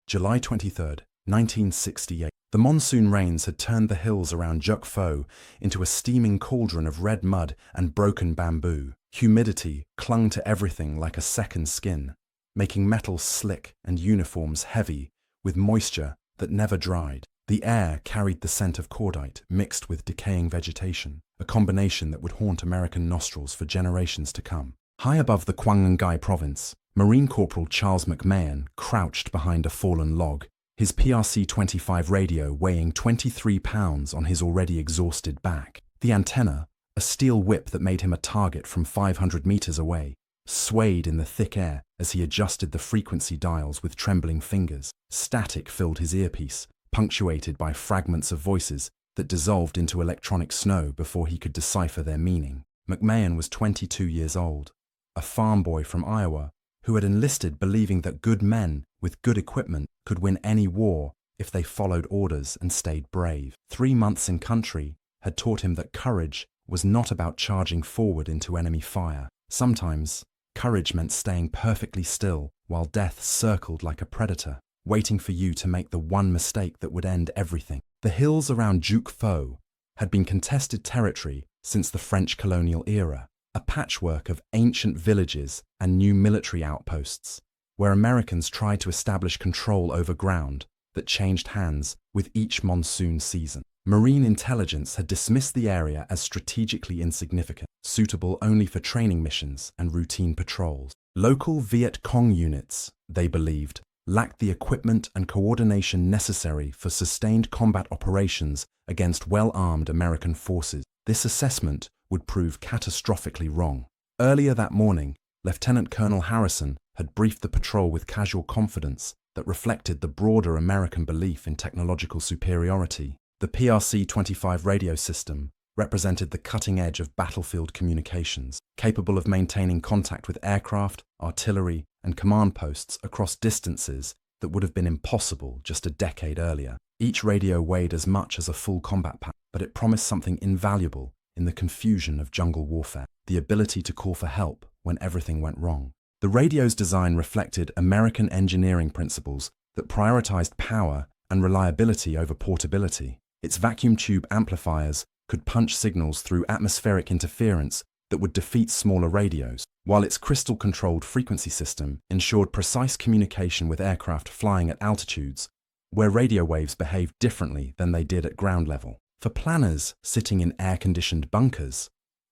July 23, 1968. The monsoon rains had turned the hills around Juc Pho into a steaming cauldron of red mud and broken bamboo. Humidity clung to everything like a second skin, making metals slick and uniforms heavy with moisture that never dried. The air carried the scent of cordite mixed with decaying vegetation, a combination that would haunt American nostrils for generations to come. High above the Quang Ngai province, Marine Corporal Charles McMahon crouched behind a fallen log, his PRC-25 radio weighing 23 pounds on his already exhausted back. The antenna, a steel whip that made him a target from 500 meters away, swayed in the thick air as he adjusted the frequency dials with trembling fingers. Static filled his earpiece, punctuated by fragments of voices that dissolved into electronic snow before he could decipher their meaning. McMahon was 22 years old, a farm boy from Iowa who had enlisted believing that good men with good equipment could win any war if they followed orders and stayed brave. 3 months in country had taught him that courage was not about charging forward into enemy fire. Sometimes, courage meant staying perfectly still while death circled like a predator, waiting for you to make the one mistake that would end everything. The hills around Juc Pho had been contested territory since the French colonial era, a patchwork of ancient villages and new military outposts, where Americans tried to establish control over ground that changed hands with each monsoon season. Marine intelligence had dismissed the area as strategically insignificant, suitable only for training missions and routine patrols. Local Viet Cong units, they believed, lacked the equipment and coordination necessary for sustained combat operations against well-armed American forces. This assessment would prove catastrophically wrong. Earlier that morning, Lieutenant Colonel Harrison had briefed the patrol with casual confidence that reflected the broader American belief in technological superiority. The PRC-25 radio system represented the cutting edge of battlefield communications, capable of maintaining contact with aircraft, artillery, and command posts across distances that would have been impossible just a decade earlier. Each radio weighed as much as a full combat pack, but it promised something invaluable in the confusion of jungle warfare: the ability to call for help when everything went wrong. The radio's design reflected American engineering principles that prioritized power and reliability over portability. Its vacuum tube amplifiers could punch signals through atmospheric interference that would defeat smaller radios, while its crystal-controlled frequency system ensured precise communication with aircraft flying at altitudes where radio waves behaved differently than they did at ground level. For planners sitting in air-conditioned bunkers,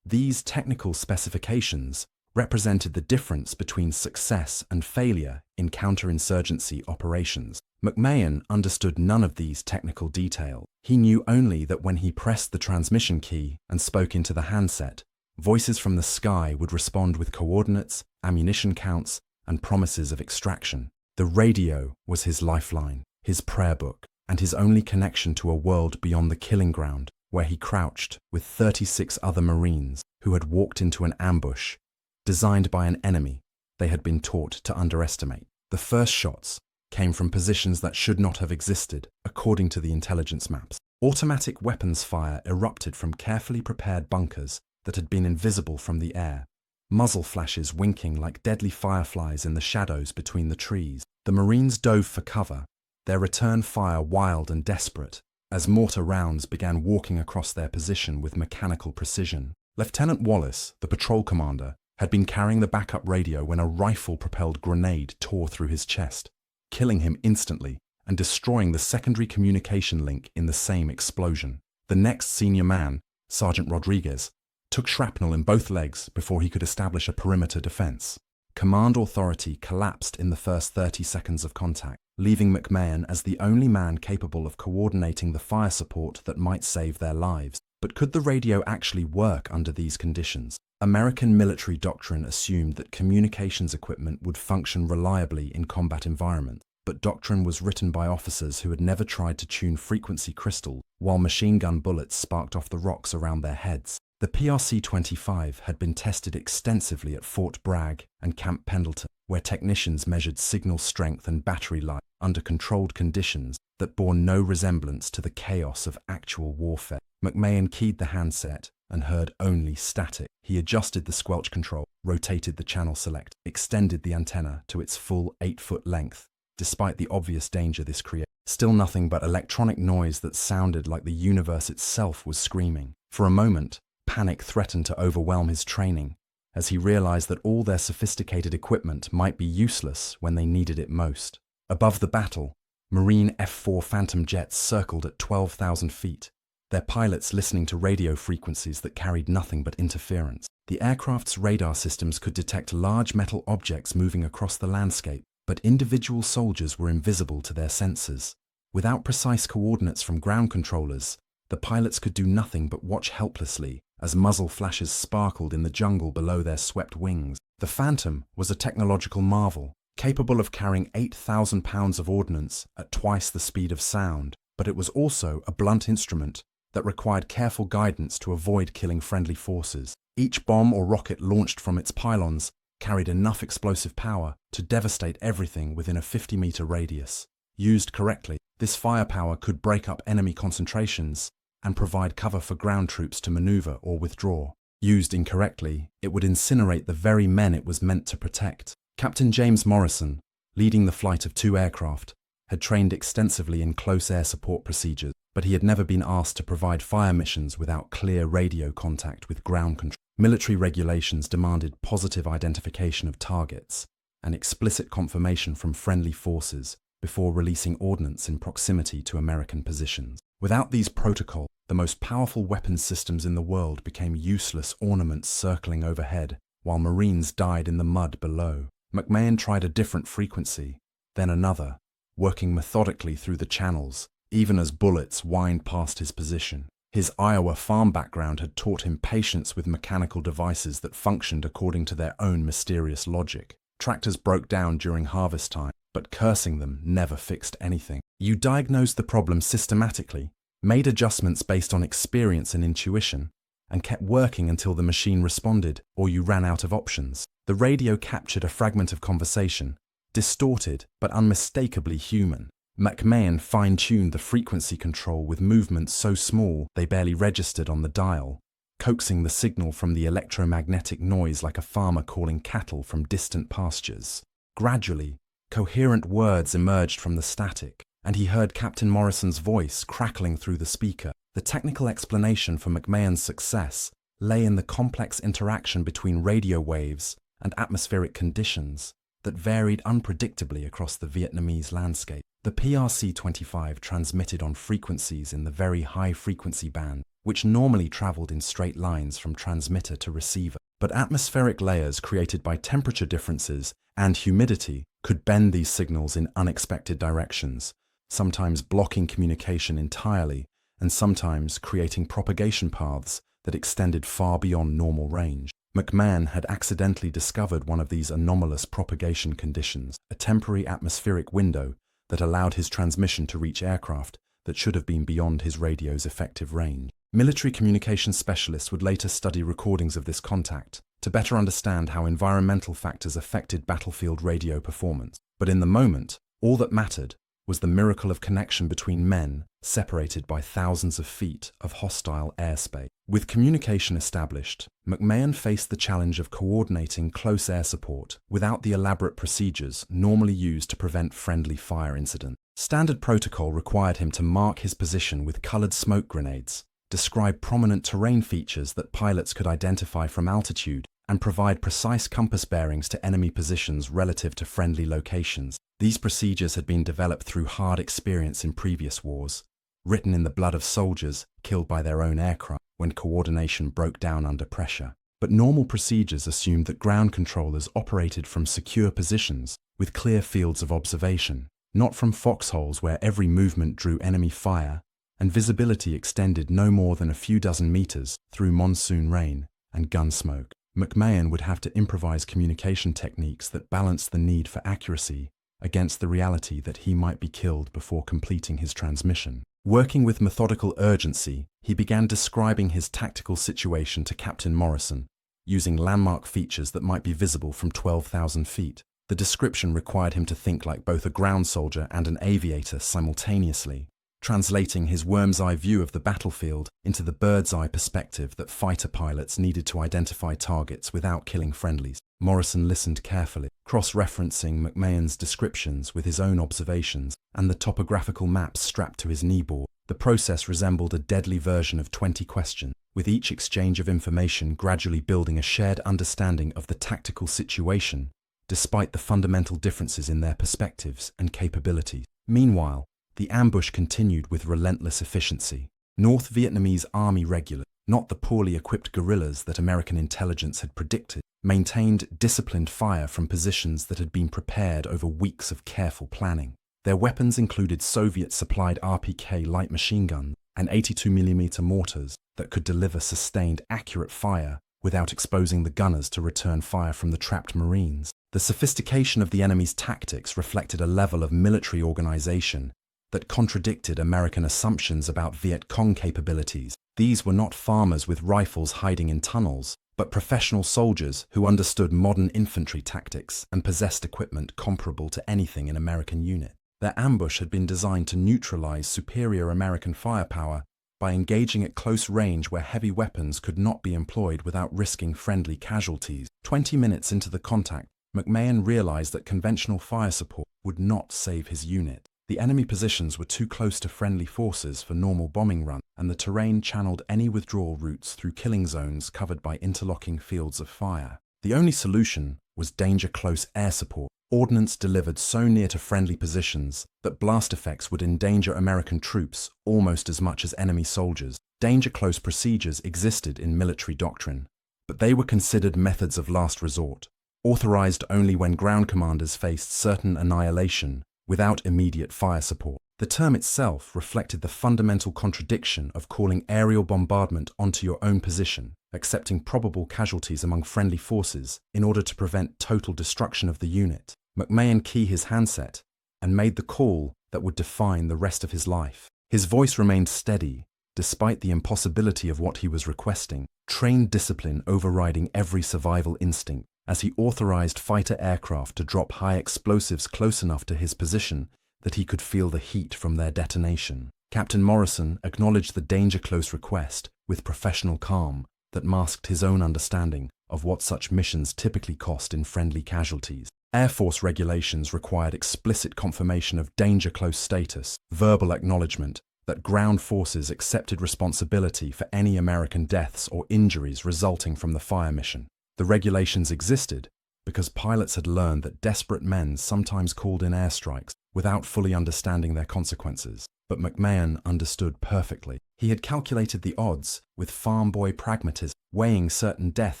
these technical specifications represented the difference between success and failure in counterinsurgency operations. McMahon understood none of these technical details. He knew only that when he pressed the transmission key and spoke into the handset, voices from the sky would respond with coordinates, ammunition counts, and promises of extraction. The radio was his lifeline, his prayer book, and his only connection to a world beyond the killing ground, where he crouched with 36 other Marines who had walked into an ambush designed by an enemy they had been taught to underestimate. The first shots came from positions that should not have existed, according to the intelligence maps. Automatic weapons fire erupted from carefully prepared bunkers that had been invisible from the air, muzzle flashes winking like deadly fireflies in the shadows between the trees. The Marines dove for cover, their return fire wild and desperate, as mortar rounds began walking across their position with mechanical precision. Lieutenant Wallace, the patrol commander, had been carrying the backup radio when a rifle-propelled grenade tore through his chest, killing him instantly and destroying the secondary communication link in the same explosion. The next senior man, Sergeant Rodriguez, took shrapnel in both legs before he could establish a perimeter defense. Command authority collapsed in the first 30 seconds of contact, leaving McMahon as the only man capable of coordinating the fire support that might save their lives. But could the radio actually work under these conditions? American military doctrine assumed that communications equipment would function reliably in combat environments, but doctrine was written by officers who had never tried to tune frequency crystals, while machine gun bullets sparked off the rocks around their heads. The PRC-25 had been tested extensively at Fort Bragg and Camp Pendleton, where technicians measured signal strength and battery life under controlled conditions that bore no resemblance to the chaos of actual warfare. McMahon keyed the handset and heard only static. He adjusted the squelch control, rotated the channel select, extended the antenna to its full 8-foot length, despite the obvious danger this created. Still nothing but electronic noise that sounded like the universe itself was screaming. For a moment, panic threatened to overwhelm his training, as he realized that all their sophisticated equipment might be useless when they needed it most. Above the battle, Marine F-4 Phantom jets circled at 12,000 feet, their pilots listening to radio frequencies that carried nothing but interference. The aircraft's radar systems could detect large metal objects moving across the landscape, but individual soldiers were invisible to their sensors. Without precise coordinates from ground controllers, the pilots could do nothing but watch helplessly as muzzle flashes sparkled in the jungle below their swept wings. The Phantom was a technological marvel, capable of carrying 8,000 pounds of ordnance at twice the speed of sound, but it was also a blunt instrument that required careful guidance to avoid killing friendly forces. Each bomb or rocket launched from its pylons carried enough explosive power to devastate everything within a 50-meter radius. Used correctly, this firepower could break up enemy concentrations and provide cover for ground troops to maneuver or withdraw. Used incorrectly, it would incinerate the very men it was meant to protect. Captain James Morrison, leading the flight of 2 aircraft, had trained extensively in close air support procedures, but he had never been asked to provide fire missions without clear radio contact with ground control. Military regulations demanded positive identification of targets and explicit confirmation from friendly forces before releasing ordnance in proximity to American positions. Without these protocols, the most powerful weapons systems in the world became useless ornaments circling overhead, while Marines died in the mud below. McMahon tried a different frequency, then another, working methodically through the channels, even as bullets whined past his position. His Iowa farm background had taught him patience with mechanical devices that functioned according to their own mysterious logic. Tractors broke down during harvest time, but cursing them never fixed anything. You diagnosed the problem systematically, made adjustments based on experience and intuition, and kept working until the machine responded or you ran out of options. The radio captured a fragment of conversation, distorted but unmistakably human. McMahon fine-tuned the frequency control with movements so small they barely registered on the dial, coaxing the signal from the electromagnetic noise like a farmer calling cattle from distant pastures. Gradually, coherent words emerged from the static, and he heard Captain Morrison's voice crackling through the speaker. The technical explanation for McMahon's success lay in the complex interaction between radio waves and atmospheric conditions that varied unpredictably across the Vietnamese landscape. The PRC-25 transmitted on frequencies in the very high-frequency band, which normally traveled in straight lines from transmitter to receiver. But atmospheric layers created by temperature differences and humidity could bend these signals in unexpected directions, sometimes blocking communication entirely, and sometimes creating propagation paths that extended far beyond normal range. McMahon had accidentally discovered one of these anomalous propagation conditions, a temporary atmospheric window that allowed his transmission to reach aircraft that should have been beyond his radio's effective range. Military communications specialists would later study recordings of this contact to better understand how environmental factors affected battlefield radio performance. But in the moment, all that mattered was the miracle of connection between men separated by thousands of feet of hostile airspace. With communication established, McMahon faced the challenge of coordinating close air support without the elaborate procedures normally used to prevent friendly fire incidents. Standard protocol required him to mark his position with colored smoke grenades, describe prominent terrain features that pilots could identify from altitude, and provide precise compass bearings to enemy positions relative to friendly locations. These procedures had been developed through hard experience in previous wars, written in the blood of soldiers killed by their own aircraft when coordination broke down under pressure. But normal procedures assumed that ground controllers operated from secure positions with clear fields of observation, not from foxholes where every movement drew enemy fire and visibility extended no more than a few dozen meters through monsoon rain and gun smoke. McMahon would have to improvise communication techniques that balanced the need for accuracy against the reality that he might be killed before completing his transmission. Working with methodical urgency, he began describing his tactical situation to Captain Morrison, using landmark features that might be visible from 12,000 feet. The description required him to think like both a ground soldier and an aviator simultaneously, translating his worm's-eye view of the battlefield into the bird's-eye perspective that fighter pilots needed to identify targets without killing friendlies. Morrison listened carefully, cross-referencing McMahon's descriptions with his own observations and the topographical maps strapped to his kneeboard. The process resembled a deadly version of 20 questions, with each exchange of information gradually building a shared understanding of the tactical situation, despite the fundamental differences in their perspectives and capabilities. Meanwhile, the ambush continued with relentless efficiency. North Vietnamese Army regulars, not the poorly equipped guerrillas that American intelligence had predicted, maintained disciplined fire from positions that had been prepared over weeks of careful planning. Their weapons included Soviet-supplied RPK light machine guns and 82mm mortars that could deliver sustained, accurate fire without exposing the gunners to return fire from the trapped Marines. The sophistication of the enemy's tactics reflected a level of military organization that contradicted American assumptions about Viet Cong capabilities. These were not farmers with rifles hiding in tunnels, but professional soldiers who understood modern infantry tactics and possessed equipment comparable to anything in American unit. Their ambush had been designed to neutralize superior American firepower by engaging at close range where heavy weapons could not be employed without risking friendly casualties. 20 minutes into the contact, McMahon realized that conventional fire support would not save his unit. The enemy positions were too close to friendly forces for normal bombing runs, and the terrain channeled any withdrawal routes through killing zones covered by interlocking fields of fire. The only solution was danger-close air support, ordnance delivered so near to friendly positions that blast effects would endanger American troops almost as much as enemy soldiers. Danger-close procedures existed in military doctrine, but they were considered methods of last resort, authorized only when ground commanders faced certain annihilation without immediate fire support. The term itself reflected the fundamental contradiction of calling aerial bombardment onto your own position, accepting probable casualties among friendly forces in order to prevent total destruction of the unit. McMahon keyed his handset and made the call that would define the rest of his life. His voice remained steady, despite the impossibility of what he was requesting, trained discipline overriding every survival instinct, as he authorized fighter aircraft to drop high explosives close enough to his position that he could feel the heat from their detonation. Captain Morrison acknowledged the danger-close request with professional calm that masked his own understanding of what such missions typically cost in friendly casualties. Air Force regulations required explicit confirmation of danger-close status, verbal acknowledgement that ground forces accepted responsibility for any American deaths or injuries resulting from the fire mission. The regulations existed because pilots had learned that desperate men sometimes called in airstrikes without fully understanding their consequences. But McMahon understood perfectly. He had calculated the odds with farm boy pragmatism, weighing certain death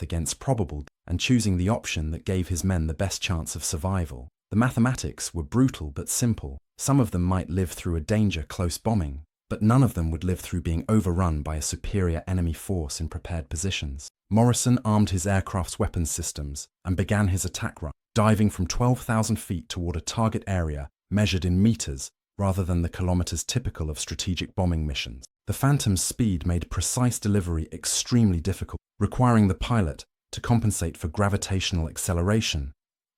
against probable and choosing the option that gave his men the best chance of survival. The mathematics were brutal but simple. Some of them might live through a danger-close bombing, but none of them would live through being overrun by a superior enemy force in prepared positions. Morrison armed his aircraft's weapons systems and began his attack run, diving from 12,000 feet toward a target area measured in meters rather than the kilometers typical of strategic bombing missions. The Phantom's speed made precise delivery extremely difficult, requiring the pilot to compensate for gravitational acceleration,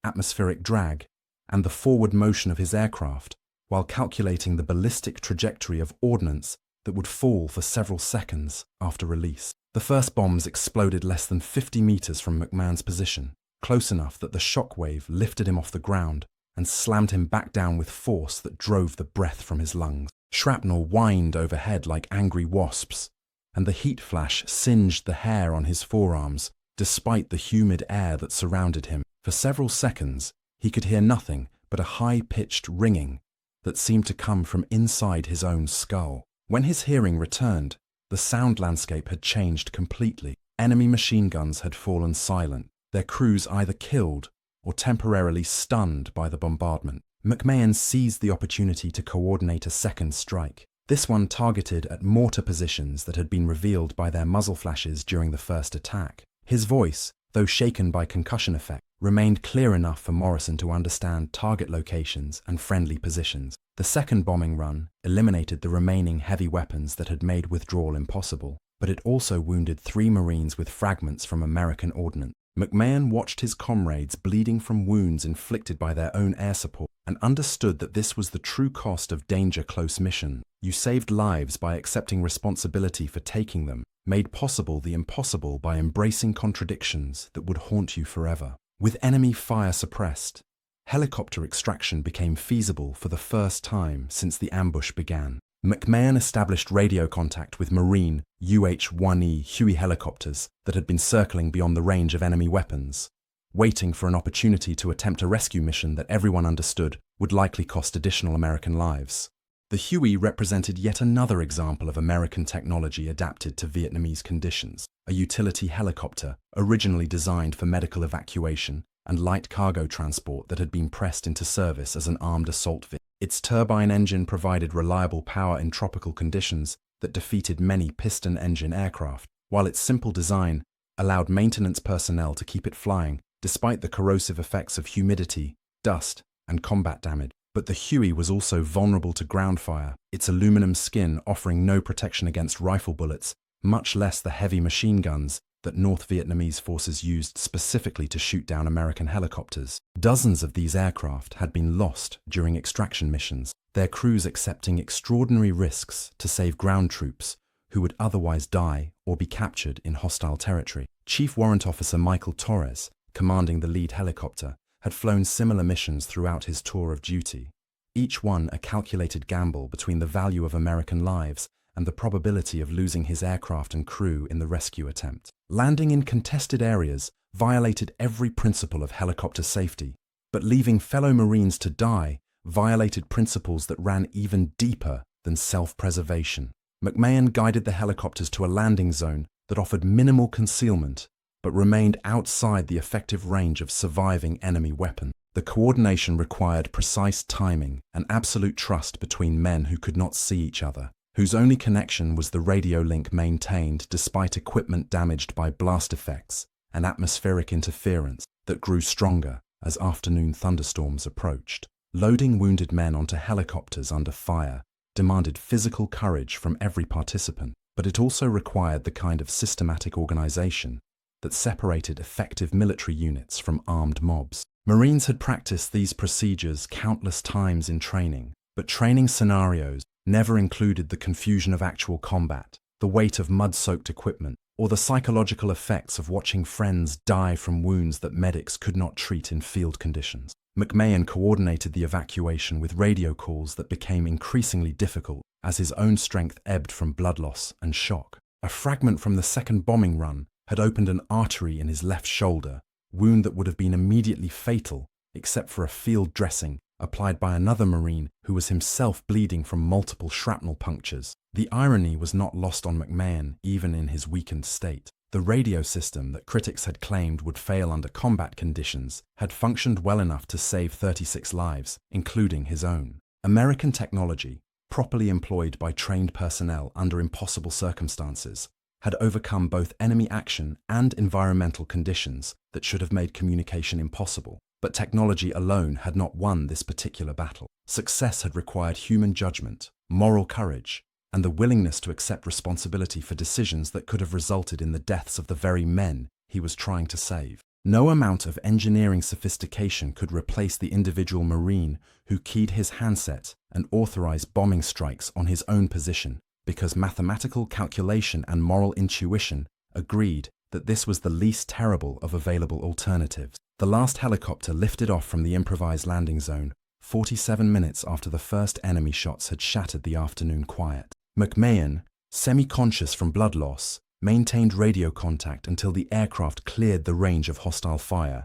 atmospheric drag, and the forward motion of his aircraft, while calculating the ballistic trajectory of ordnance that would fall for several seconds after release. The first bombs exploded less than 50 meters from McMahon's position, close enough that the shockwave lifted him off the ground and slammed him back down with force that drove the breath from his lungs. Shrapnel whined overhead like angry wasps, and the heat flash singed the hair on his forearms, despite the humid air that surrounded him. For several seconds, he could hear nothing but a high-pitched ringing that seemed to come from inside his own skull. When his hearing returned, the sound landscape had changed completely. Enemy machine guns had fallen silent, their crews either killed or temporarily stunned by the bombardment. McMahon seized the opportunity to coordinate a second strike, this one targeted at mortar positions that had been revealed by their muzzle flashes during the first attack. His voice, though shaken by concussion effect, remained clear enough for Morrison to understand target locations and friendly positions. The second bombing run eliminated the remaining heavy weapons that had made withdrawal impossible, but it also wounded 3 Marines with fragments from American ordnance. McMahon watched his comrades bleeding from wounds inflicted by their own air support and understood that this was the true cost of danger-close mission. You saved lives by accepting responsibility for taking them, made possible the impossible by embracing contradictions that would haunt you forever. With enemy fire suppressed, helicopter extraction became feasible for the first time since the ambush began. McMahon established radio contact with Marine UH-1E Huey helicopters that had been circling beyond the range of enemy weapons, waiting for an opportunity to attempt a rescue mission that everyone understood would likely cost additional American lives. The Huey represented yet another example of American technology adapted to Vietnamese conditions, a utility helicopter originally designed for medical evacuation and light cargo transport that had been pressed into service as an armed assault vehicle. Its turbine engine provided reliable power in tropical conditions that defeated many piston-engine aircraft, while its simple design allowed maintenance personnel to keep it flying despite the corrosive effects of humidity, dust, and combat damage. But the Huey was also vulnerable to ground fire, its aluminum skin offering no protection against rifle bullets, much less the heavy machine guns that North Vietnamese forces used specifically to shoot down American helicopters. Dozens of these aircraft had been lost during extraction missions, their crews accepting extraordinary risks to save ground troops who would otherwise die or be captured in hostile territory. Chief Warrant Officer Michael Torres, commanding the lead helicopter, had flown similar missions throughout his tour of duty, each one a calculated gamble between the value of American lives and the probability of losing his aircraft and crew in the rescue attempt. Landing in contested areas violated every principle of helicopter safety, but leaving fellow Marines to die violated principles that ran even deeper than self-preservation. McMahon guided the helicopters to a landing zone that offered minimal concealment, but remained outside the effective range of surviving enemy weapons. The coordination required precise timing and absolute trust between men who could not see each other, whose only connection was the radio link maintained despite equipment damaged by blast effects and atmospheric interference that grew stronger as afternoon thunderstorms approached. Loading wounded men onto helicopters under fire demanded physical courage from every participant, but it also required the kind of systematic organization that separated effective military units from armed mobs. Marines had practiced these procedures countless times in training, but training scenarios never included the confusion of actual combat, the weight of mud-soaked equipment, or the psychological effects of watching friends die from wounds that medics could not treat in field conditions. McMahon coordinated the evacuation with radio calls that became increasingly difficult as his own strength ebbed from blood loss and shock. A fragment from the second bombing run had opened an artery in his left shoulder, wound that would have been immediately fatal except for a field dressing applied by another Marine who was himself bleeding from multiple shrapnel punctures. The irony was not lost on McMahon even in his weakened state. The radio system that critics had claimed would fail under combat conditions had functioned well enough to save 36 lives, including his own. American technology, properly employed by trained personnel under impossible circumstances, had overcome both enemy action and environmental conditions that should have made communication impossible. But technology alone had not won this particular battle. Success had required human judgment, moral courage, and the willingness to accept responsibility for decisions that could have resulted in the deaths of the very men he was trying to save. No amount of engineering sophistication could replace the individual Marine who keyed his handset and authorized bombing strikes on his own position, because mathematical calculation and moral intuition agreed that this was the least terrible of available alternatives. The last helicopter lifted off from the improvised landing zone 47 minutes after the first enemy shots had shattered the afternoon quiet. McMahon, semi-conscious from blood loss, maintained radio contact until the aircraft cleared the range of hostile fire,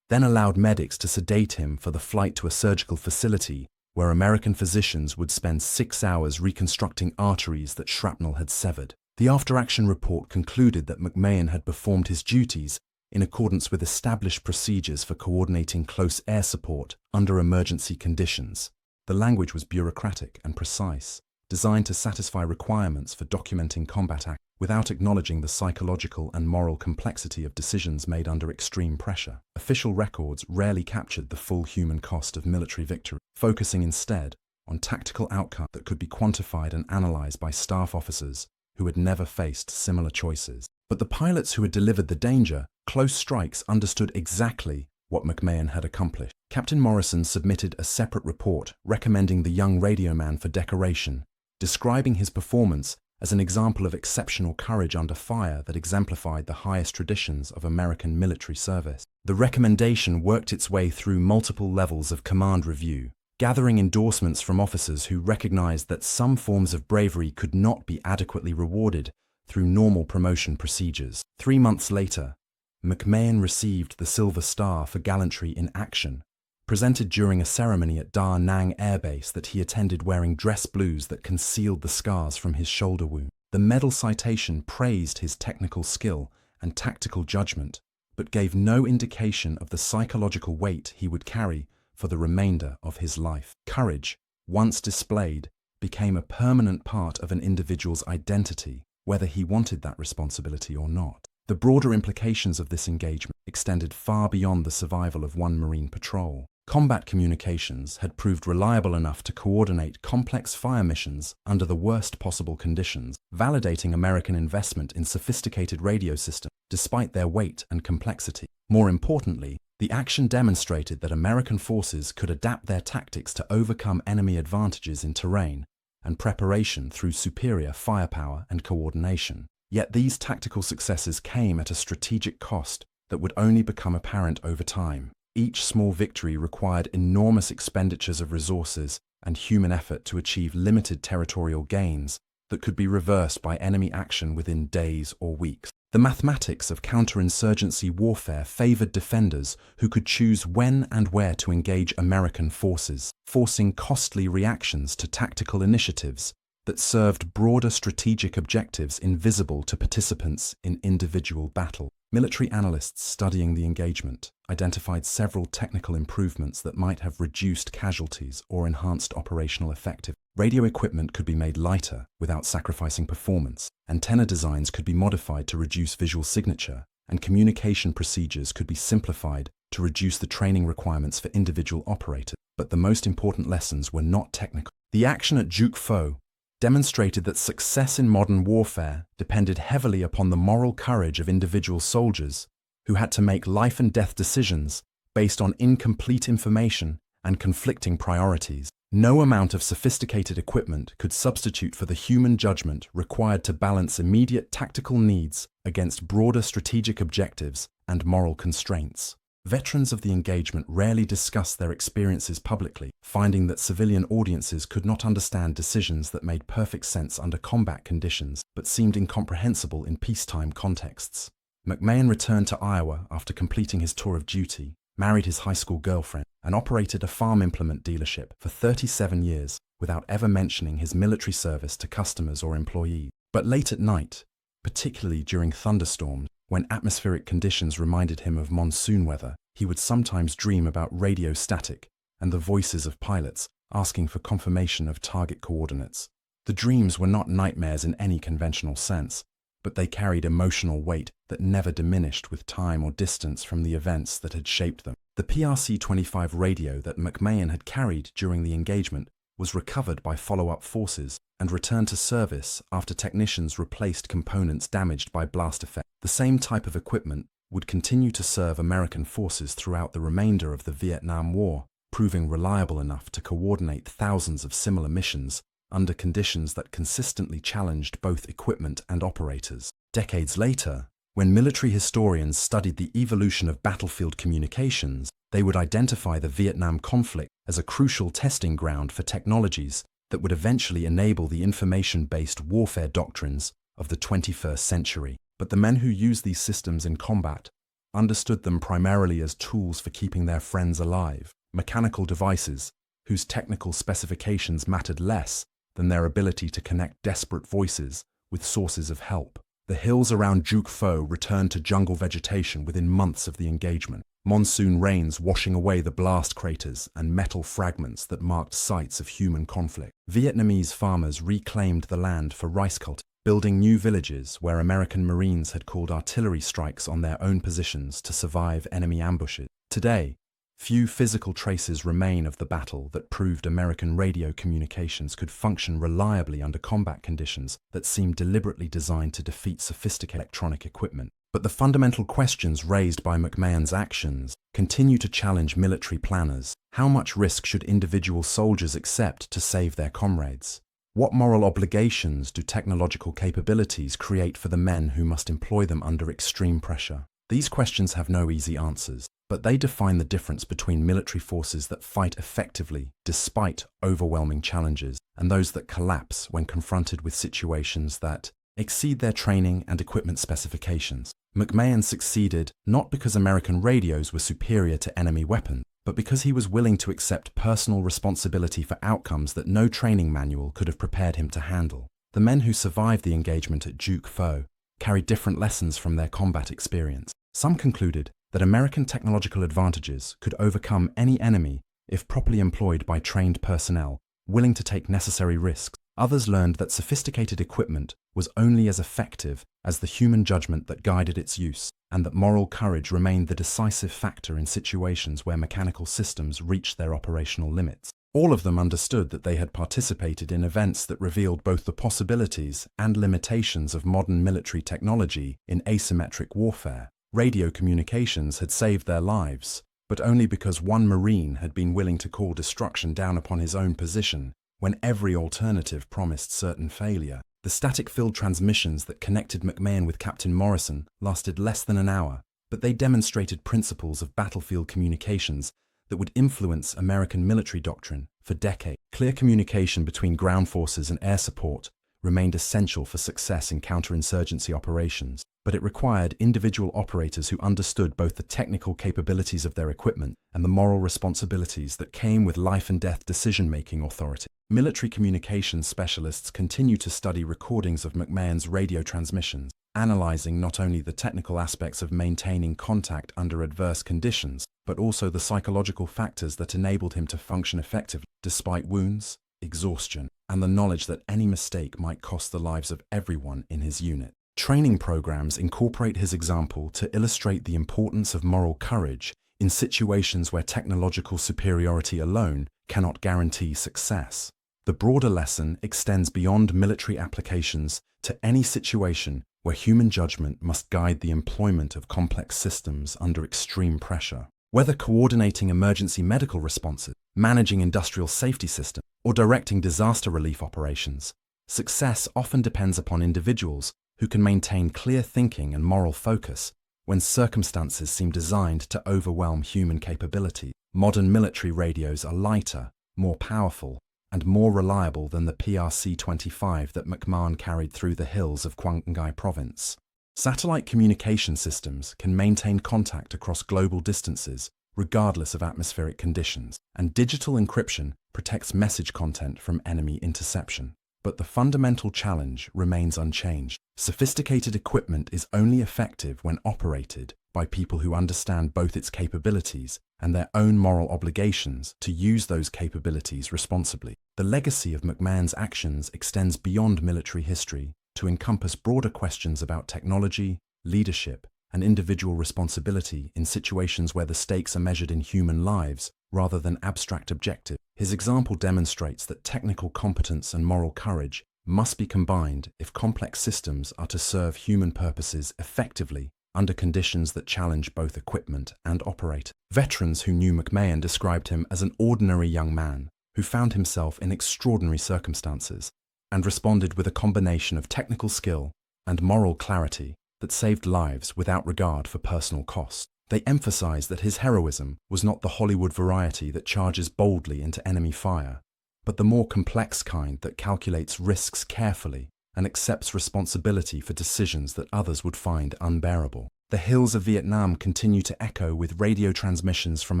then allowed medics to sedate him for the flight to a surgical facility where American physicians would spend 6 hours reconstructing arteries that shrapnel had severed. The after-action report concluded that McMahon had performed his duties in accordance with established procedures for coordinating close air support under emergency conditions. The language was bureaucratic and precise, designed to satisfy requirements for documenting combat acts without acknowledging the psychological and moral complexity of decisions made under extreme pressure. Official records rarely captured the full human cost of military victory, focusing instead on tactical outcomes that could be quantified and analyzed by staff officers who had never faced similar choices. But the pilots who had delivered the danger, close strikes, understood exactly what McMahon had accomplished. Captain Morrison submitted a separate report recommending the young radioman for decoration, describing his performance as an example of exceptional courage under fire that exemplified the highest traditions of American military service. The recommendation worked its way through multiple levels of command review, gathering endorsements from officers who recognized that some forms of bravery could not be adequately rewarded through normal promotion procedures. 3 months later, McMahon received the Silver Star for gallantry in action, presented during a ceremony at Da Nang Air Base that he attended wearing dress blues that concealed the scars from his shoulder wound. The medal citation praised his technical skill and tactical judgment, but gave no indication of the psychological weight he would carry for the remainder of his life. Courage, once displayed, became a permanent part of an individual's identity, whether he wanted that responsibility or not. The broader implications of this engagement extended far beyond the survival of one Marine patrol. Combat communications had proved reliable enough to coordinate complex fire missions under the worst possible conditions, validating American investment in sophisticated radio systems despite their weight and complexity. More importantly, the action demonstrated that American forces could adapt their tactics to overcome enemy advantages in terrain and preparation through superior firepower and coordination. Yet these tactical successes came at a strategic cost that would only become apparent over time. Each small victory required enormous expenditures of resources and human effort to achieve limited territorial gains that could be reversed by enemy action within days or weeks. The mathematics of counterinsurgency warfare favored defenders who could choose when and where to engage American forces, forcing costly reactions to tactical initiatives that served broader strategic objectives invisible to participants in individual battle. Military analysts studying the engagement identified several technical improvements that might have reduced casualties or enhanced operational effectiveness. Radio equipment could be made lighter without sacrificing performance, antenna designs could be modified to reduce visual signature, and communication procedures could be simplified to reduce the training requirements for individual operators. But the most important lessons were not technical. The action at Juk Pho demonstrated that success in modern warfare depended heavily upon the moral courage of individual soldiers who had to make life and death decisions based on incomplete information and conflicting priorities. No amount of sophisticated equipment could substitute for the human judgment required to balance immediate tactical needs against broader strategic objectives and moral constraints. Veterans of the engagement rarely discussed their experiences publicly, finding that civilian audiences could not understand decisions that made perfect sense under combat conditions but seemed incomprehensible in peacetime contexts. McMahon returned to Iowa after completing his tour of duty, married his high school girlfriend, and operated a farm implement dealership for 37 years without ever mentioning his military service to customers or employees. But late at night, particularly during thunderstorms, when atmospheric conditions reminded him of monsoon weather, he would sometimes dream about radio static and the voices of pilots asking for confirmation of target coordinates. The dreams were not nightmares in any conventional sense, but they carried emotional weight that never diminished with time or distance from the events that had shaped them. The PRC-25 radio that McMahon had carried during the engagement was recovered by follow-up forces and returned to service after technicians replaced components damaged by blast effect. The same type of equipment would continue to serve American forces throughout the remainder of the Vietnam War, proving reliable enough to coordinate thousands of similar missions under conditions that consistently challenged both equipment and operators. Decades later, when military historians studied the evolution of battlefield communications, they would identify the Vietnam conflict as a crucial testing ground for technologies that would eventually enable the information-based warfare doctrines of the 21st century. But the men who used these systems in combat understood them primarily as tools for keeping their friends alive, mechanical devices whose technical specifications mattered less than their ability to connect desperate voices with sources of help. The hills around Juk Pho returned to jungle vegetation within months of the engagement, monsoon rains washing away the blast craters and metal fragments that marked sites of human conflict. Vietnamese farmers reclaimed the land for rice cultivation, building new villages where American Marines had called artillery strikes on their own positions to survive enemy ambushes. Today, Few physical traces remain of the battle that proved American radio communications could function reliably under combat conditions that seemed deliberately designed to defeat sophisticated electronic equipment. But the fundamental questions raised by McMahon's actions continue to challenge military planners. How much risk should individual soldiers accept to save their comrades? What moral obligations do technological capabilities create for the men who must employ them under extreme pressure? These questions have no easy answers, but they define the difference between military forces that fight effectively despite overwhelming challenges and those that collapse when confronted with situations that exceed their training and equipment specifications. McMahon succeeded not because American radios were superior to enemy weapons, but because he was willing to accept personal responsibility for outcomes that no training manual could have prepared him to handle. The men who survived the engagement at Juk Pho carried different lessons from their combat experience. Some concluded that American technological advantages could overcome any enemy if properly employed by trained personnel willing to take necessary risks. Others learned that sophisticated equipment was only as effective as the human judgment that guided its use, and that moral courage remained the decisive factor in situations where mechanical systems reached their operational limits. All of them understood that they had participated in events that revealed both the possibilities and limitations of modern military technology in asymmetric warfare. Radio communications had saved their lives, but only because one Marine had been willing to call destruction down upon his own position when every alternative promised certain failure. The static-filled transmissions that connected McMahon with Captain Morrison lasted less than an hour, but they demonstrated principles of battlefield communications that would influence American military doctrine for decades. Clear communication between ground forces and air support remained essential for success in counterinsurgency operations, but it required individual operators who understood both the technical capabilities of their equipment and the moral responsibilities that came with life-and-death decision-making authority. Military communications specialists continue to study recordings of McMahon's radio transmissions, analyzing not only the technical aspects of maintaining contact under adverse conditions, but also the psychological factors that enabled him to function effectively despite wounds, exhaustion, and the knowledge that any mistake might cost the lives of everyone in his unit. Training programs incorporate his example to illustrate the importance of moral courage in situations where technological superiority alone cannot guarantee success. The broader lesson extends beyond military applications to any situation where human judgment must guide the employment of complex systems under extreme pressure. Whether coordinating emergency medical responses, managing industrial safety systems, or directing disaster relief operations, success often depends upon individuals who can maintain clear thinking and moral focus when circumstances seem designed to overwhelm human capability. Modern military radios are lighter, more powerful, and more reliable than the PRC-25 that McMahon carried through the hills of Qinghai province. Satellite communication systems can maintain contact across global distances regardless of atmospheric conditions, and digital encryption protects message content from enemy interception. But the fundamental challenge remains unchanged. Sophisticated equipment is only effective when operated by people who understand both its capabilities and their own moral obligations to use those capabilities responsibly. The legacy of McMahon's actions extends beyond military history to encompass broader questions about technology, leadership, and individual responsibility in situations where the stakes are measured in human lives rather than abstract objectives. His example demonstrates that technical competence and moral courage must be combined if complex systems are to serve human purposes effectively under conditions that challenge both equipment and operator. Veterans who knew McMahon described him as an ordinary young man who found himself in extraordinary circumstances and responded with a combination of technical skill and moral clarity that saved lives without regard for personal cost. They emphasized that his heroism was not the Hollywood variety that charges boldly into enemy fire, but the more complex kind that calculates risks carefully and accepts responsibility for decisions that others would find unbearable. The hills of Vietnam continue to echo with radio transmissions from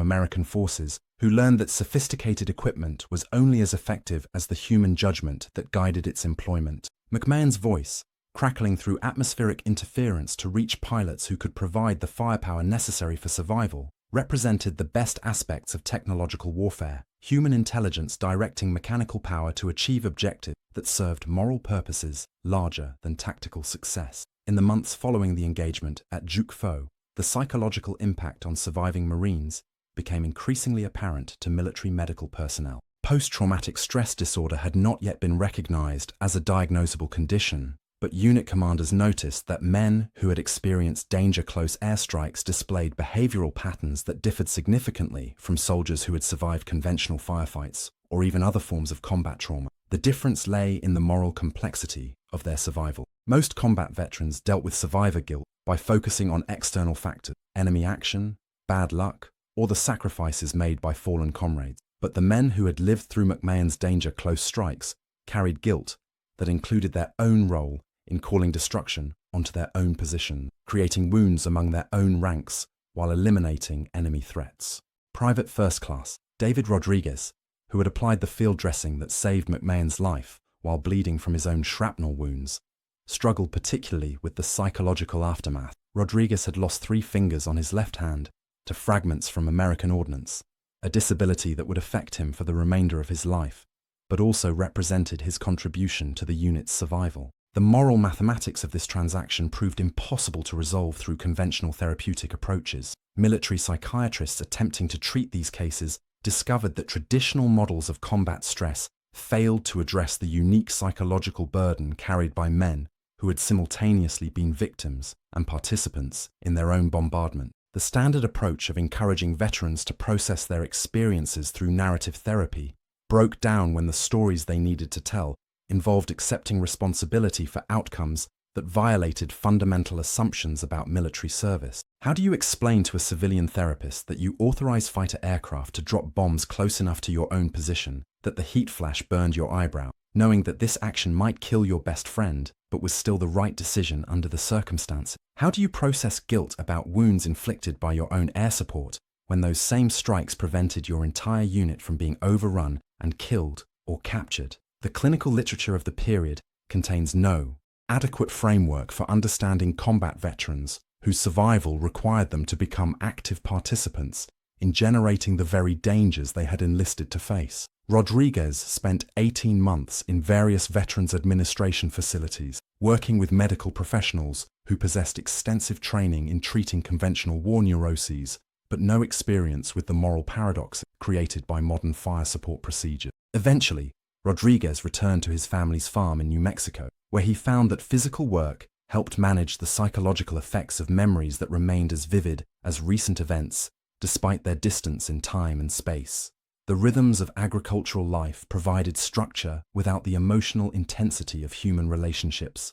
American forces who learned that sophisticated equipment was only as effective as the human judgment that guided its employment. McMahon's voice, crackling through atmospheric interference to reach pilots who could provide the firepower necessary for survival, represented the best aspects of technological warfare, human intelligence directing mechanical power to achieve objectives that served moral purposes larger than tactical success. In the months following the engagement at Juk Pho, the psychological impact on surviving Marines became increasingly apparent to military medical personnel. Post-traumatic stress disorder had not yet been recognized as a diagnosable condition, but unit commanders noticed that men who had experienced danger-close airstrikes displayed behavioral patterns that differed significantly from soldiers who had survived conventional firefights or even other forms of combat trauma. The difference lay in the moral complexity of their survival. Most combat veterans dealt with survivor guilt by focusing on external factors, enemy action, bad luck, or the sacrifices made by fallen comrades. But the men who had lived through McMahon's danger-close strikes carried guilt that included their own role in calling destruction onto their own position, creating wounds among their own ranks while eliminating enemy threats. Private First Class David Rodriguez, who had applied the field dressing that saved McMahon's life while bleeding from his own shrapnel wounds, struggled particularly with the psychological aftermath. Rodriguez had lost 3 fingers on his left hand to fragments from American ordnance, a disability that would affect him for the remainder of his life, but also represented his contribution to the unit's survival. The moral mathematics of this transaction proved impossible to resolve through conventional therapeutic approaches. Military psychiatrists attempting to treat these cases discovered that traditional models of combat stress failed to address the unique psychological burden carried by men who had simultaneously been victims and participants in their own bombardment. The standard approach of encouraging veterans to process their experiences through narrative therapy broke down when the stories they needed to tell involved accepting responsibility for outcomes that violated fundamental assumptions about military service. How do you explain to a civilian therapist that you authorize fighter aircraft to drop bombs close enough to your own position that the heat flash burned your eyebrow, knowing that this action might kill your best friend, but was still the right decision under the circumstances? How do you process guilt about wounds inflicted by your own air support when those same strikes prevented your entire unit from being overrun and killed or captured? The clinical literature of the period contains no adequate framework for understanding combat veterans whose survival required them to become active participants in generating the very dangers they had enlisted to face. Rodriguez spent 18 months in various Veterans Administration facilities, working with medical professionals who possessed extensive training in treating conventional war neuroses, but no experience with the moral paradox created by modern fire support procedures. Eventually, Rodriguez returned to his family's farm in New Mexico, where he found that physical work helped manage the psychological effects of memories that remained as vivid as recent events, despite their distance in time and space. The rhythms of agricultural life provided structure without the emotional intensity of human relationships,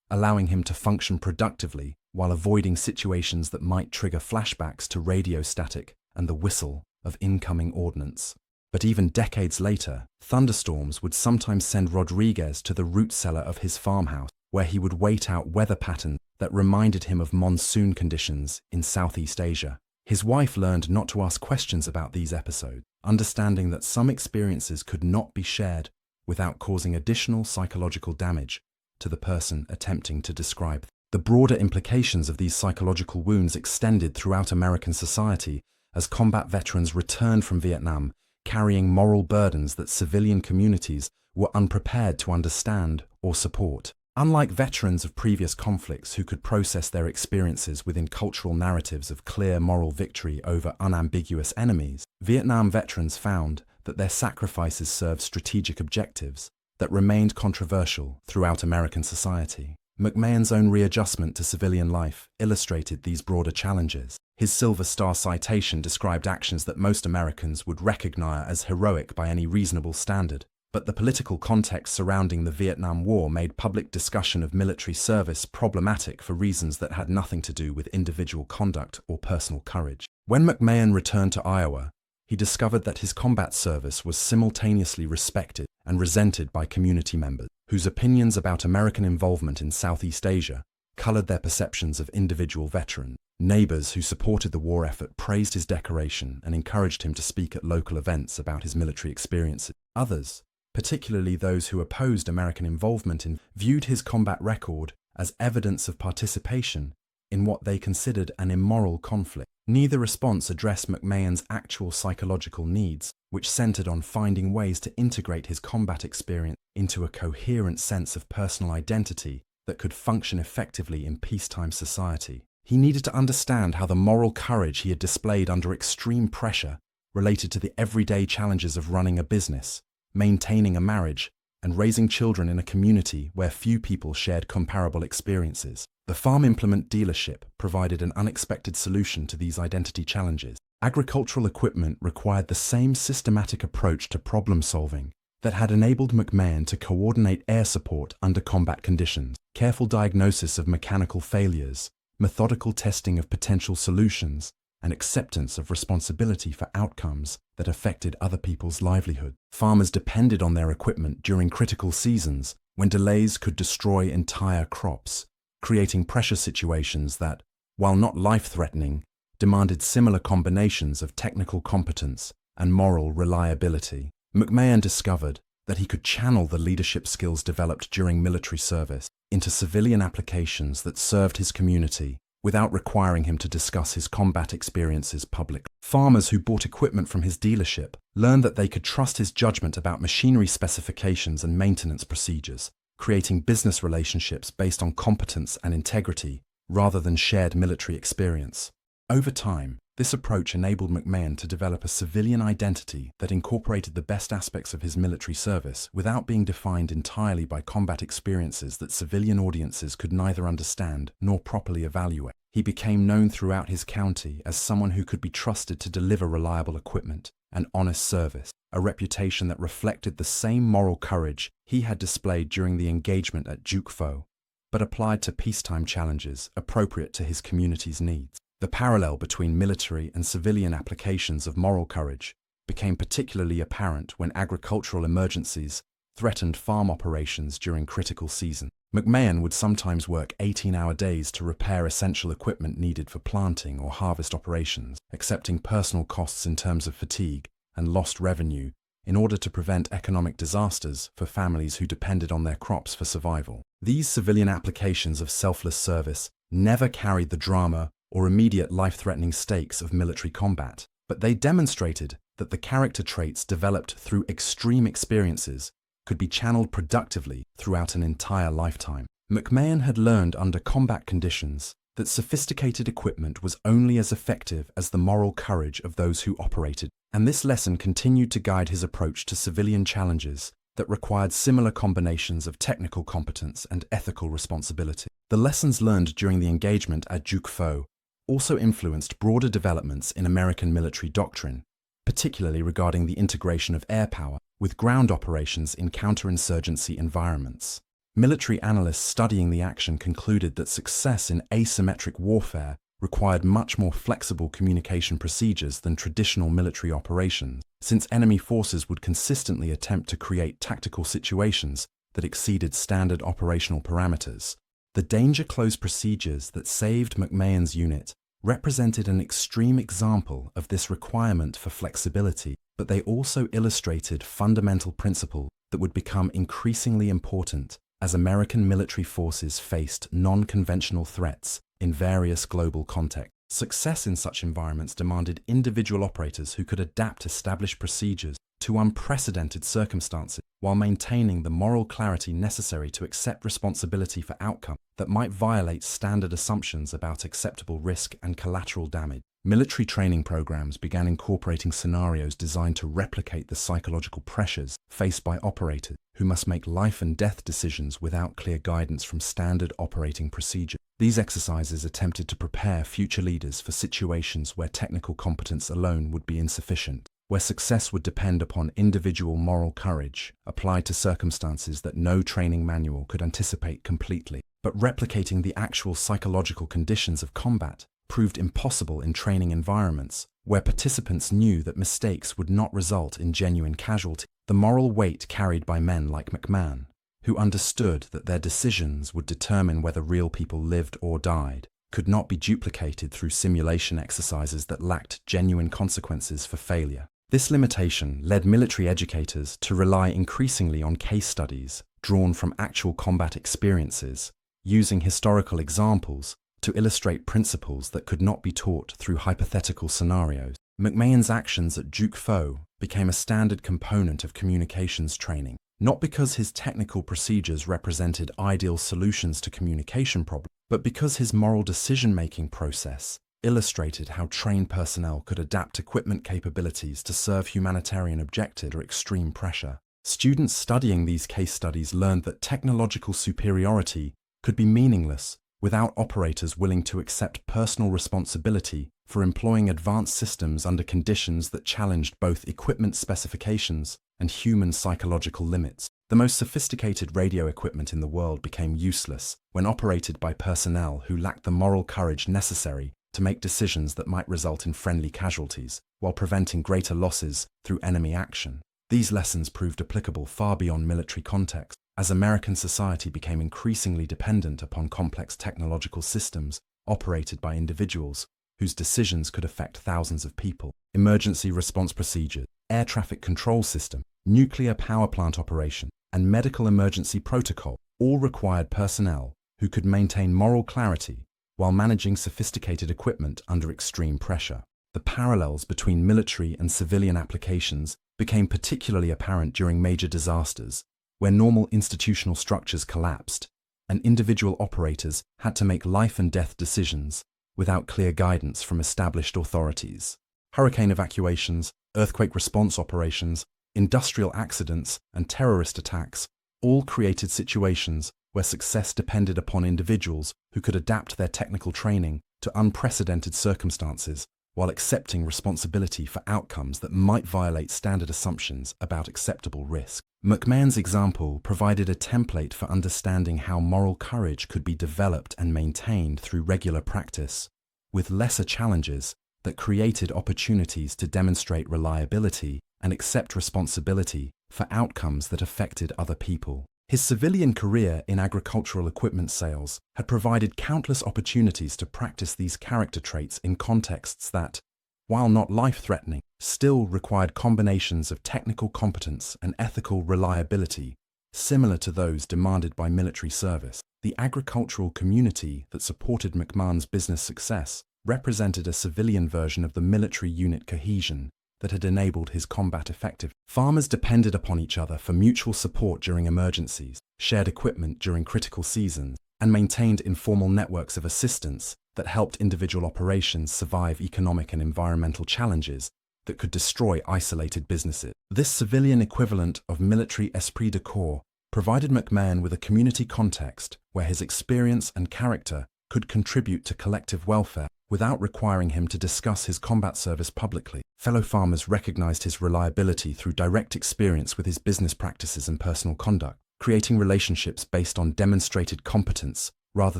allowing him to function productively while avoiding situations that might trigger flashbacks to radio static and the whistle of incoming ordnance. But even decades later, thunderstorms would sometimes send Rodriguez to the root cellar of his farmhouse, where he would wait out weather patterns that reminded him of monsoon conditions in Southeast Asia. His wife learned not to ask questions about these episodes, understanding that some experiences could not be shared without causing additional psychological damage to the person attempting to describe them. The broader implications of these psychological wounds extended throughout American society as combat veterans returned from Vietnam, carrying moral burdens that civilian communities were unprepared to understand or support. Unlike veterans of previous conflicts who could process their experiences within cultural narratives of clear moral victory over unambiguous enemies, Vietnam veterans found that their sacrifices served strategic objectives that remained controversial throughout American society. McMahon's own readjustment to civilian life illustrated these broader challenges. His Silver Star citation described actions that most Americans would recognize as heroic by any reasonable standard, but the political context surrounding the Vietnam War made public discussion of military service problematic for reasons that had nothing to do with individual conduct or personal courage. When McMahon returned to Iowa, he discovered that his combat service was simultaneously respected and resented by community members, whose opinions about American involvement in Southeast Asia colored their perceptions of individual veterans. Neighbors who supported the war effort praised his decoration and encouraged him to speak at local events about his military experiences. Others, particularly those who opposed American involvement viewed his combat record as evidence of participation in what they considered an immoral conflict. Neither response addressed McMahon's actual psychological needs, which centered on finding ways to integrate his combat experience into a coherent sense of personal identity that could function effectively in peacetime society. He needed to understand how the moral courage he had displayed under extreme pressure related to the everyday challenges of running a business, maintaining a marriage, and raising children in a community where few people shared comparable experiences. The farm implement dealership provided an unexpected solution to these identity challenges. Agricultural equipment required the same systematic approach to problem solving that had enabled McMahon to coordinate air support under combat conditions, careful diagnosis of mechanical failures, methodical testing of potential solutions, and acceptance of responsibility for outcomes that affected other people's livelihood. Farmers depended on their equipment during critical seasons when delays could destroy entire crops, creating pressure situations that, while not life-threatening, demanded similar combinations of technical competence and moral reliability. McMahon discovered that he could channel the leadership skills developed during military service into civilian applications that served his community without requiring him to discuss his combat experiences publicly. Farmers who bought equipment from his dealership learned that they could trust his judgment about machinery specifications and maintenance procedures, creating business relationships based on competence and integrity rather than shared military experience. Over time, this approach enabled McMahon to develop a civilian identity that incorporated the best aspects of his military service without being defined entirely by combat experiences that civilian audiences could neither understand nor properly evaluate. He became known throughout his county as someone who could be trusted to deliver reliable equipment and honest service, a reputation that reflected the same moral courage he had displayed during the engagement at Juk Pho, but applied to peacetime challenges appropriate to his community's needs. The parallel between military and civilian applications of moral courage became particularly apparent when agricultural emergencies threatened farm operations during critical season. McMahon would sometimes work 18-hour days to repair essential equipment needed for planting or harvest operations, accepting personal costs in terms of fatigue and lost revenue in order to prevent economic disasters for families who depended on their crops for survival. These civilian applications of selfless service never carried the drama or immediate life-threatening stakes of military combat, but they demonstrated that the character traits developed through extreme experiences could be channeled productively throughout an entire lifetime. McMahon had learned under combat conditions that sophisticated equipment was only as effective as the moral courage of those who operated, and this lesson continued to guide his approach to civilian challenges that required similar combinations of technical competence and ethical responsibility. The lessons learned during the engagement at Juk Pho also influenced broader developments in American military doctrine, particularly regarding the integration of air power with ground operations in counterinsurgency environments. Military analysts studying the action concluded that success in asymmetric warfare required much more flexible communication procedures than traditional military operations, since enemy forces would consistently attempt to create tactical situations that exceeded standard operational parameters. The danger-close procedures that saved McMahon's unit represented an extreme example of this requirement for flexibility, but they also illustrated fundamental principles that would become increasingly important as American military forces faced non-conventional threats in various global contexts. Success in such environments demanded individual operators who could adapt established procedures to unprecedented circumstances while maintaining the moral clarity necessary to accept responsibility for outcomes that might violate standard assumptions about acceptable risk and collateral damage. Military training programs began incorporating scenarios designed to replicate the psychological pressures faced by operators who must make life and death decisions without clear guidance from standard operating procedures. These exercises attempted to prepare future leaders for situations where technical competence alone would be insufficient, where success would depend upon individual moral courage applied to circumstances that no training manual could anticipate completely. But replicating the actual psychological conditions of combat proved impossible in training environments where participants knew that mistakes would not result in genuine casualty. The moral weight carried by men like McMahon, who understood that their decisions would determine whether real people lived or died, could not be duplicated through simulation exercises that lacked genuine consequences for failure. This limitation led military educators to rely increasingly on case studies drawn from actual combat experiences, using historical examples to illustrate principles that could not be taught through hypothetical scenarios. McMahon's actions at Juk Pho became a standard component of communications training, not because his technical procedures represented ideal solutions to communication problems, but because his moral decision-making process illustrated how trained personnel could adapt equipment capabilities to serve humanitarian objectives under extreme pressure. Students studying these case studies learned that technological superiority could be meaningless without operators willing to accept personal responsibility for employing advanced systems under conditions that challenged both equipment specifications and human psychological limits. The most sophisticated radio equipment in the world became useless when operated by personnel who lacked the moral courage necessary to make decisions that might result in friendly casualties, while preventing greater losses through enemy action. These lessons proved applicable far beyond military context, as American society became increasingly dependent upon complex technological systems operated by individuals whose decisions could affect thousands of people. Emergency response procedures, air traffic control system, nuclear power plant operation, and medical emergency protocol all required personnel who could maintain moral clarity while managing sophisticated equipment under extreme pressure. The parallels between military and civilian applications became particularly apparent during major disasters, where normal institutional structures collapsed, and individual operators had to make life and death decisions without clear guidance from established authorities. Hurricane evacuations, earthquake response operations, industrial accidents, and terrorist attacks all created situations where success depended upon individuals who could adapt their technical training to unprecedented circumstances while accepting responsibility for outcomes that might violate standard assumptions about acceptable risk. McMahon's example provided a template for understanding how moral courage could be developed and maintained through regular practice, with lesser challenges that created opportunities to demonstrate reliability and accept responsibility for outcomes that affected other people. His civilian career in agricultural equipment sales had provided countless opportunities to practice these character traits in contexts that, while not life-threatening, still required combinations of technical competence and ethical reliability, similar to those demanded by military service. The agricultural community that supported McMahon's business success represented a civilian version of the military unit cohesion that had enabled his combat effective. Farmers depended upon each other for mutual support during emergencies, shared equipment during critical seasons, and maintained informal networks of assistance that helped individual operations survive economic and environmental challenges that could destroy isolated businesses. This civilian equivalent of military esprit de corps provided McMahon with a community context where his experience and character could contribute to collective welfare without requiring him to discuss his combat service publicly. Fellow farmers recognized his reliability through direct experience with his business practices and personal conduct, creating relationships based on demonstrated competence rather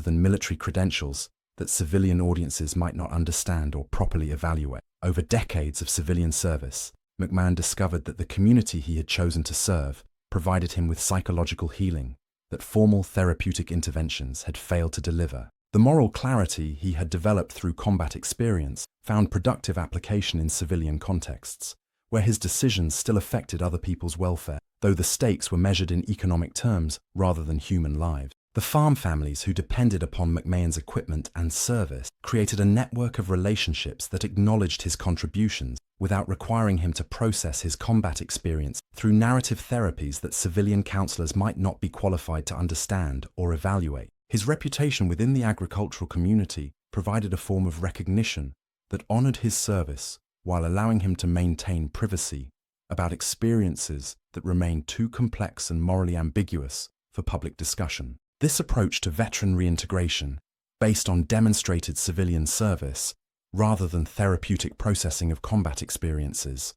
than military credentials that civilian audiences might not understand or properly evaluate. Over decades of civilian service, McMahon discovered that the community he had chosen to serve provided him with psychological healing that formal therapeutic interventions had failed to deliver. The moral clarity he had developed through combat experience found productive application in civilian contexts, where his decisions still affected other people's welfare, though the stakes were measured in economic terms rather than human lives. The farm families who depended upon McMahon's equipment and service created a network of relationships that acknowledged his contributions without requiring him to process his combat experience through narrative therapies that civilian counselors might not be qualified to understand or evaluate. His reputation within the agricultural community provided a form of recognition that honored his service while allowing him to maintain privacy about experiences that remained too complex and morally ambiguous for public discussion. This approach to veteran reintegration, based on demonstrated civilian service rather than therapeutic processing of combat experiences,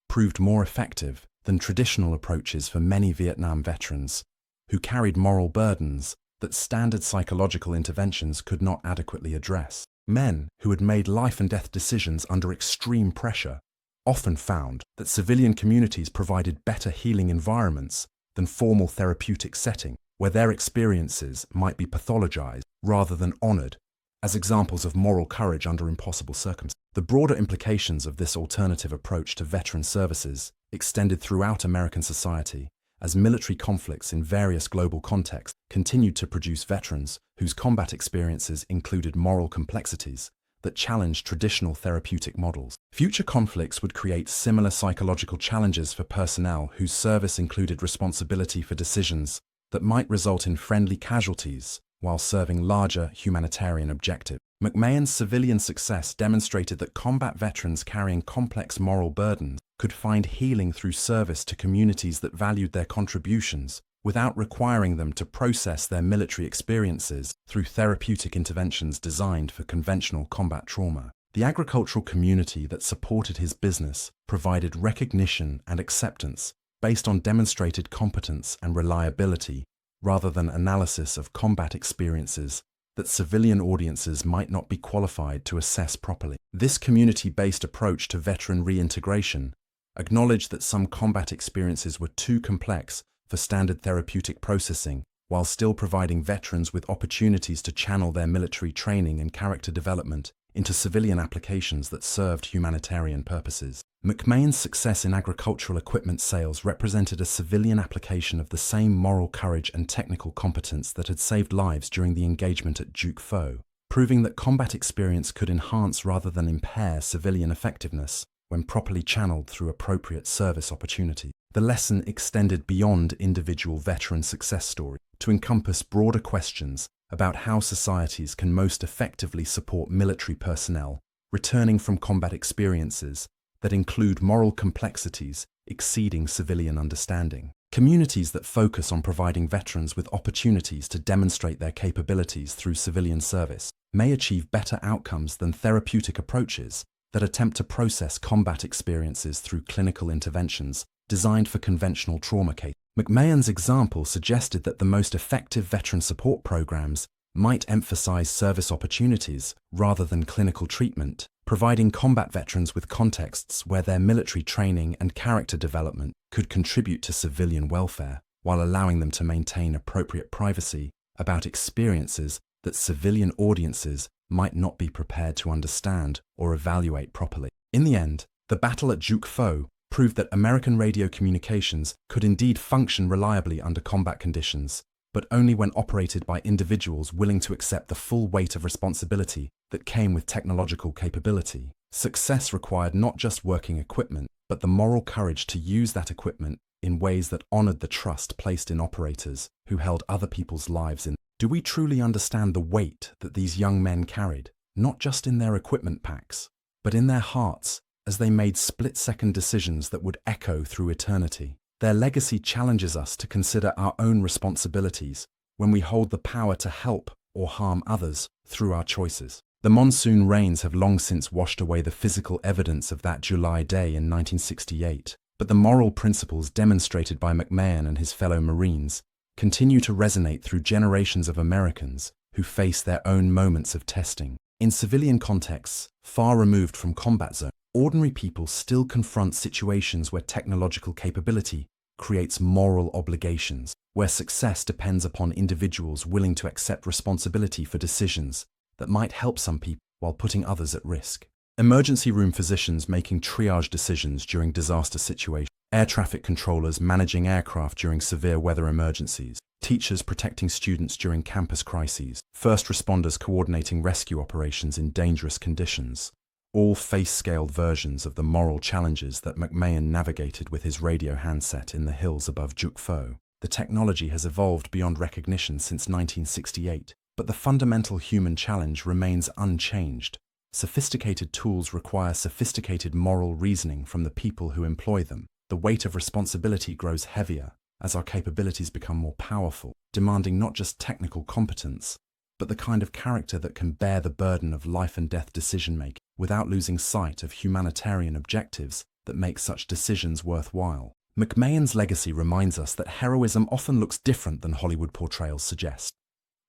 proved more effective than traditional approaches for many Vietnam veterans who carried moral burdens that standard psychological interventions could not adequately address. Men who had made life and death decisions under extreme pressure often found that civilian communities provided better healing environments than formal therapeutic settings, where their experiences might be pathologized rather than honored as examples of moral courage under impossible circumstances. The broader implications of this alternative approach to veteran services extended throughout American society, as military conflicts in various global contexts continued to produce veterans whose combat experiences included moral complexities that challenged traditional therapeutic models. Future conflicts would create similar psychological challenges for personnel whose service included responsibility for decisions that might result in friendly casualties while serving larger humanitarian objectives. McMahon's civilian success demonstrated that combat veterans carrying complex moral burdens could find healing through service to communities that valued their contributions, without requiring them to process their military experiences through therapeutic interventions designed for conventional combat trauma. The agricultural community that supported his business provided recognition and acceptance based on demonstrated competence and reliability, rather than analysis of combat experiences that civilian audiences might not be qualified to assess properly. This community-based approach to veteran reintegration acknowledged that some combat experiences were too complex for standard therapeutic processing, while still providing veterans with opportunities to channel their military training and character development into civilian applications that served humanitarian purposes. McMahon's success in agricultural equipment sales represented a civilian application of the same moral courage and technical competence that had saved lives during the engagement at Juk Pho, proving that combat experience could enhance rather than impair civilian effectiveness when properly channeled through appropriate service opportunity. The lesson extended beyond individual veteran success stories to encompass broader questions about how societies can most effectively support military personnel returning from combat experiences that include moral complexities exceeding civilian understanding. Communities that focus on providing veterans with opportunities to demonstrate their capabilities through civilian service may achieve better outcomes than therapeutic approaches that attempt to process combat experiences through clinical interventions designed for conventional trauma cases. McMahon's example suggested that the most effective veteran support programs might emphasize service opportunities rather than clinical treatment, providing combat veterans with contexts where their military training and character development could contribute to civilian welfare, while allowing them to maintain appropriate privacy about experiences that civilian audiences might not be prepared to understand or evaluate properly. In the end, the battle at Juk Pho proved that American radio communications could indeed function reliably under combat conditions, but only when operated by individuals willing to accept the full weight of responsibility that came with technological capability. Success required not just working equipment, but the moral courage to use that equipment in ways that honored the trust placed in operators who held other people's lives in. Do we truly understand the weight that these young men carried, not just in their equipment packs, but in their hearts as they made split-second decisions that would echo through eternity? Their legacy challenges us to consider our own responsibilities when we hold the power to help or harm others through our choices. The monsoon rains have long since washed away the physical evidence of that July day in 1968, but the moral principles demonstrated by McMahon and his fellow Marines continue to resonate through generations of Americans who face their own moments of testing. In civilian contexts, far removed from combat zones, ordinary people still confront situations where technological capability creates moral obligations, where success depends upon individuals willing to accept responsibility for decisions that might help some people while putting others at risk. Emergency room physicians making triage decisions during disaster situations, air traffic controllers managing aircraft during severe weather emergencies, teachers protecting students during campus crises, first responders coordinating rescue operations in dangerous conditions, all face-scaled versions of the moral challenges that McMahon navigated with his radio handset in the hills above Juk Pho. The technology has evolved beyond recognition since 1968, but the fundamental human challenge remains unchanged. Sophisticated tools require sophisticated moral reasoning from the people who employ them. The weight of responsibility grows heavier as our capabilities become more powerful, demanding not just technical competence, but the kind of character that can bear the burden of life and death decision-making without losing sight of humanitarian objectives that make such decisions worthwhile. McMahon's legacy reminds us that heroism often looks different than Hollywood portrayals suggest.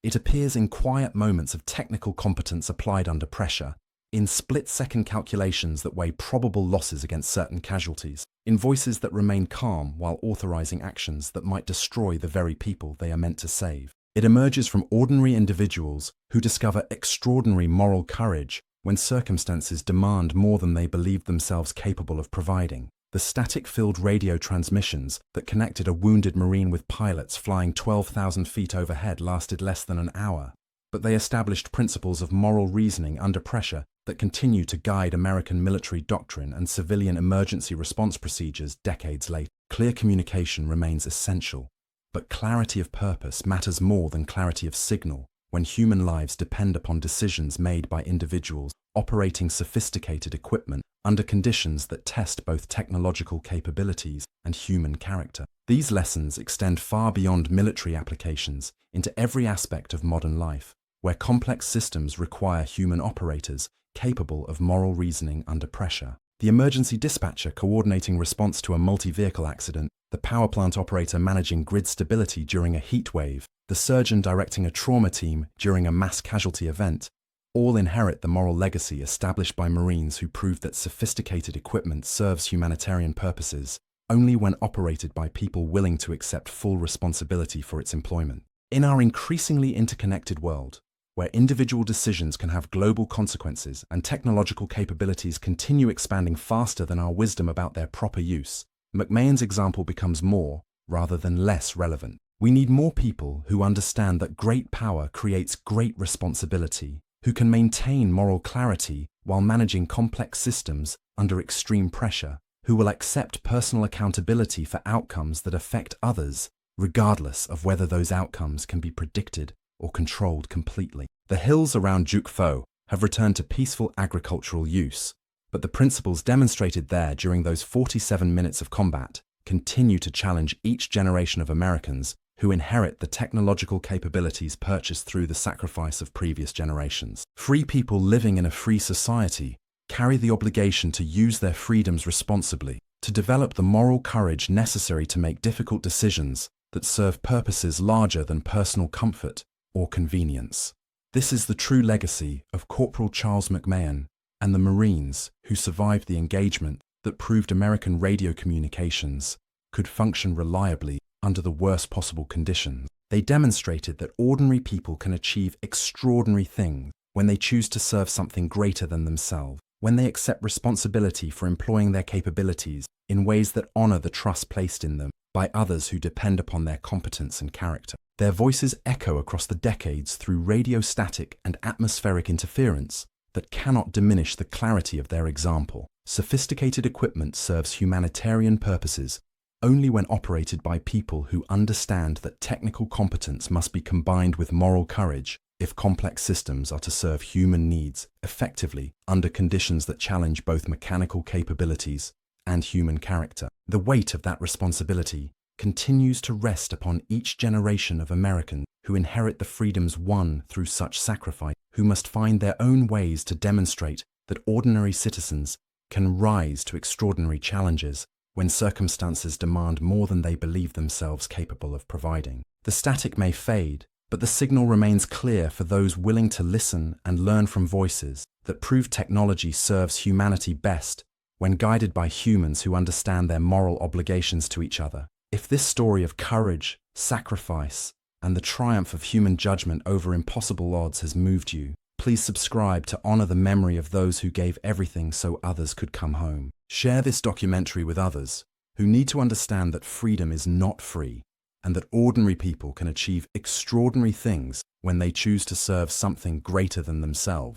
It appears in quiet moments of technical competence applied under pressure, in split-second calculations that weigh probable losses against certain casualties, in voices that remain calm while authorizing actions that might destroy the very people they are meant to save. It emerges from ordinary individuals who discover extraordinary moral courage when circumstances demand more than they believed themselves capable of providing. The static-filled radio transmissions that connected a wounded Marine with pilots flying 12,000 feet overhead lasted less than an hour, but they established principles of moral reasoning under pressure that continue to guide American military doctrine and civilian emergency response procedures decades later. Clear communication remains essential, but clarity of purpose matters more than clarity of signal. when human lives depend upon decisions made by individuals operating sophisticated equipment under conditions that test both technological capabilities and human character. These lessons extend far beyond military applications into every aspect of modern life, where complex systems require human operators capable of moral reasoning under pressure. The emergency dispatcher coordinating response to a multi-vehicle accident, the power plant operator managing grid stability during a heat wave, the surgeon directing a trauma team during a mass casualty event, all inherit the moral legacy established by Marines who proved that sophisticated equipment serves humanitarian purposes only when operated by people willing to accept full responsibility for its employment. In our increasingly interconnected world, where individual decisions can have global consequences and technological capabilities continue expanding faster than our wisdom about their proper use, McMahon's example becomes more, rather than less, relevant. We need more people who understand that great power creates great responsibility, who can maintain moral clarity while managing complex systems under extreme pressure, who will accept personal accountability for outcomes that affect others, regardless of whether those outcomes can be predicted or controlled completely. The hills around Juk Pho have returned to peaceful agricultural use, but the principles demonstrated there during those 47 minutes of combat continue to challenge each generation of Americans who inherit the technological capabilities purchased through the sacrifice of previous generations. Free people living in a free society carry the obligation to use their freedoms responsibly, to develop the moral courage necessary to make difficult decisions that serve purposes larger than personal comfort or convenience. This is the true legacy of Corporal Charles McMahon and the Marines who survived the engagement that proved American radio communications could function reliably under the worst possible conditions. They demonstrated that ordinary people can achieve extraordinary things when they choose to serve something greater than themselves, when they accept responsibility for employing their capabilities in ways that honor the trust placed in them by others who depend upon their competence and character. Their voices echo across the decades through radiostatic and atmospheric interference that cannot diminish the clarity of their example. Sophisticated equipment serves humanitarian purposes only when operated by people who understand that technical competence must be combined with moral courage if complex systems are to serve human needs effectively under conditions that challenge both mechanical capabilities and human character. The weight of that responsibility continues to rest upon each generation of Americans who inherit the freedoms won through such sacrifice, who must find their own ways to demonstrate that ordinary citizens can rise to extraordinary challenges when circumstances demand more than they believe themselves capable of providing. The static may fade, but the signal remains clear for those willing to listen and learn from voices that prove technology serves humanity best when guided by humans who understand their moral obligations to each other. If this story of courage, sacrifice, and the triumph of human judgment over impossible odds has moved you, please subscribe to honor the memory of those who gave everything so others could come home. Share this documentary with others who need to understand that freedom is not free and that ordinary people can achieve extraordinary things when they choose to serve something greater than themselves.